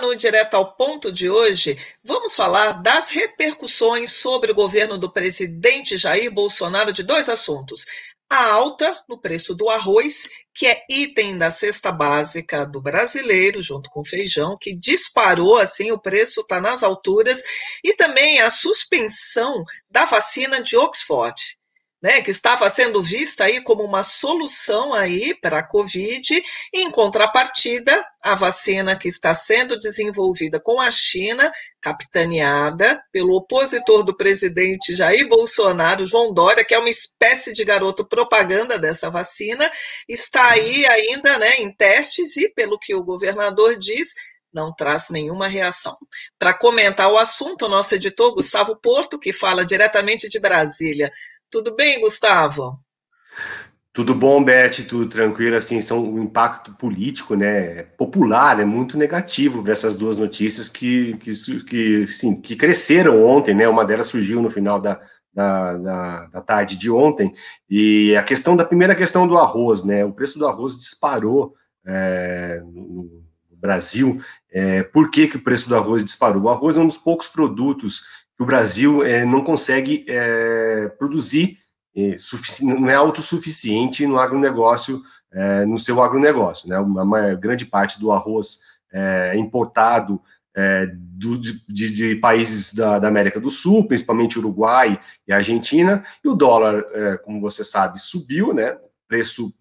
no Direto ao Ponto de hoje, vamos falar das repercussões sobre o governo do presidente Jair Bolsonaro de dois assuntos. A alta no preço do arroz, que é item da cesta básica do brasileiro, junto com o feijão, que disparou, assim, o preço está nas alturas, e também a suspensão da vacina de Oxford, né, que estava sendo vista aí como uma solução aí para a Covid, e em contrapartida, a vacina que está sendo desenvolvida com a China, capitaneada pelo opositor do presidente Jair Bolsonaro, João Dória, que é uma espécie de garoto propaganda dessa vacina, está aí ainda, né, em testes e, pelo que o governador diz, não traz nenhuma reação. Para comentar o assunto, o nosso editor Gustavo Porto, que fala diretamente de Brasília. Tudo bem, Gustavo? Tudo bom, Beth, tudo tranquilo, assim, o impacto político, né, popular, é muito negativo para essas duas notícias que cresceram ontem, né, uma delas surgiu no final da tarde de ontem, e da primeira questão do arroz, né, o preço do arroz disparou no Brasil. Por que o preço do arroz disparou? O arroz é um dos poucos produtos que o Brasil não consegue produzir, não é autossuficiente no agronegócio, no seu agronegócio, né? Uma grande parte do arroz é importado de países da América do Sul, principalmente Uruguai e Argentina, e o dólar, como você sabe, subiu, né? O preço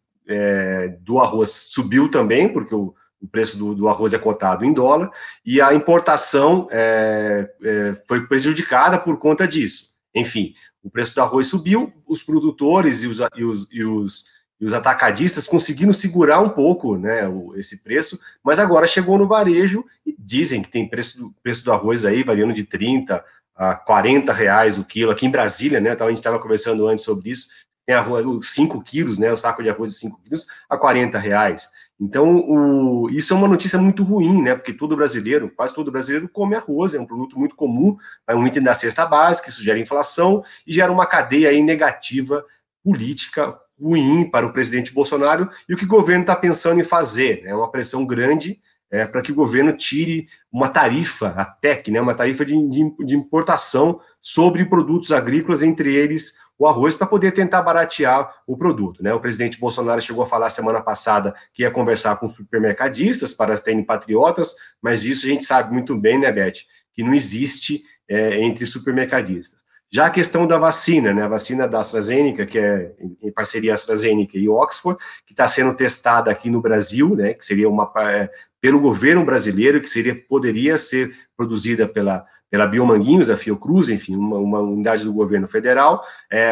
do arroz subiu também, porque o preço do arroz é cotado em dólar, e a importação foi prejudicada por conta disso. Enfim, o preço do arroz subiu, os produtores e os atacadistas conseguiram segurar um pouco, né, esse preço, mas agora chegou no varejo e dizem que tem preço do arroz aí variando de 30 a 40 reais o quilo. Aqui em Brasília, né, a gente estava conversando antes sobre isso, tem arroz, 5 quilos, né, o saco de arroz de 5 quilos a 40 reais. Então, isso é uma notícia muito ruim, né? Porque quase todo brasileiro come arroz, é um produto muito comum, é um item da cesta básica, isso gera inflação e gera uma cadeia aí negativa política ruim para o presidente Bolsonaro e o que o governo está pensando em fazer. É uma pressão grande para que o governo tire uma tarifa, a TEC, né? Uma tarifa de importação sobre produtos agrícolas, entre eles o arroz, para poder tentar baratear o produto, né? O presidente Bolsonaro chegou a falar semana passada que ia conversar com supermercadistas para serem patriotas, mas isso a gente sabe muito bem, né, Beth, que não existe entre supermercadistas. Já a questão da vacina, né, a vacina da AstraZeneca, que é em parceria AstraZeneca e Oxford, que está sendo testada aqui no Brasil, né, que seria pelo governo brasileiro, que poderia ser produzida pela Biomanguinhos, a Fiocruz, enfim, uma unidade do governo federal.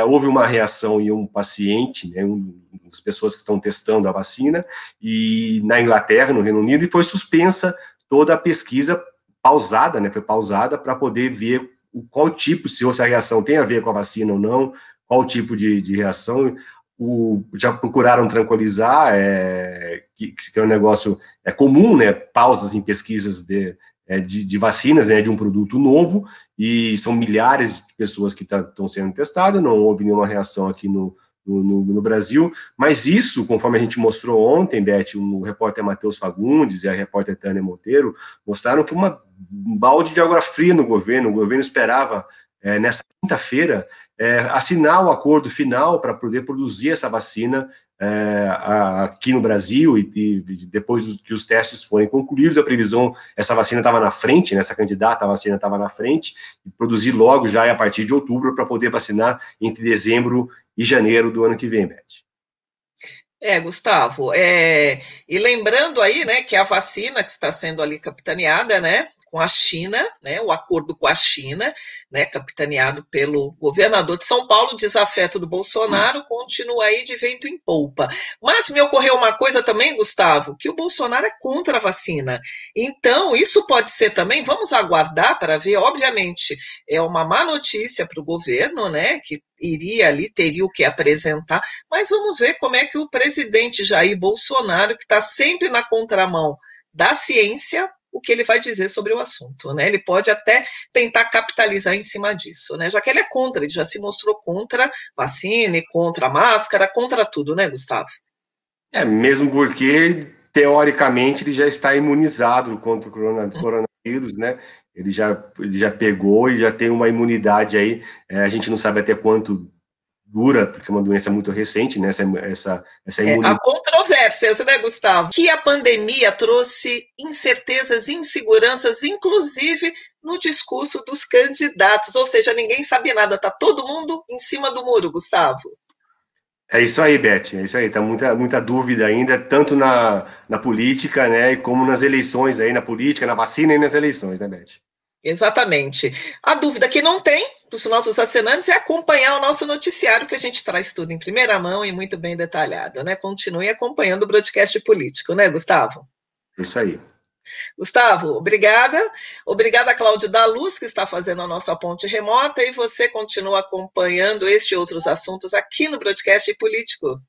Houve uma reação em um paciente, né, uma das pessoas que estão testando a vacina, e na Inglaterra, no Reino Unido, e foi suspensa toda a pesquisa, pausada, né, foi pausada para poder ver qual tipo, se essa reação tem a ver com a vacina ou não, qual tipo de reação. Já procuraram tranquilizar, que é um negócio comum, né, pausas em pesquisas de vacinas, né, de um produto novo, e são milhares de pessoas que estão sendo testadas, não houve nenhuma reação aqui no Brasil, mas isso, conforme a gente mostrou ontem, Beth, o repórter Matheus Fagundes e a repórter Tânia Monteiro mostraram que um balde de água fria no governo. O governo esperava, nessa quinta-feira, assinar o acordo final para poder produzir essa vacina aqui no Brasil, e depois que os testes forem concluídos, a previsão, essa vacina estava na frente, né, essa candidata, a vacina estava na frente, e produzir logo já a partir de outubro para poder vacinar entre dezembro e janeiro do ano que vem, Beth. Gustavo, e lembrando aí, né, que a vacina que está sendo ali capitaneada, né, com a China, né, o acordo com a China, né, capitaneado pelo governador de São Paulo, desafeto do Bolsonaro, continua aí de vento em polpa. Mas me ocorreu uma coisa também, Gustavo, que o Bolsonaro é contra a vacina. Então, isso pode ser também, vamos aguardar para ver, obviamente, é uma má notícia para o governo, né, que teria o que apresentar, mas vamos ver como é que o presidente Jair Bolsonaro, que está sempre na contramão da ciência, o que ele vai dizer sobre o assunto, né? Ele pode até tentar capitalizar em cima disso, né? Já que ele é contra, ele já se mostrou contra vacina, contra máscara, contra tudo, né, Gustavo? Mesmo porque teoricamente, ele já está imunizado contra o coronavírus, né? Ele já pegou e já tem uma imunidade aí. A gente não sabe até quanto dura, porque é uma doença muito recente, né? Essa Há imunidade. controvérsias, né, Gustavo? Que a pandemia trouxe incertezas, inseguranças, inclusive no discurso dos candidatos, ou seja, ninguém sabe nada, tá todo mundo em cima do muro, Gustavo. É isso aí, Beth. É isso aí. Tá muita dúvida ainda, tanto na política, né? Como nas eleições aí, na política, na vacina e nas eleições, né, Beth? Exatamente. A dúvida que não tem dos nossos assinantes é acompanhar o nosso noticiário, que a gente traz tudo em primeira mão e muito bem detalhado, né? Continue acompanhando o broadcast político, né, Gustavo? Isso aí. Gustavo, obrigada. Obrigada, Cláudio da Luz, que está fazendo a nossa ponte remota, e você continua acompanhando este e outros assuntos aqui no broadcast político.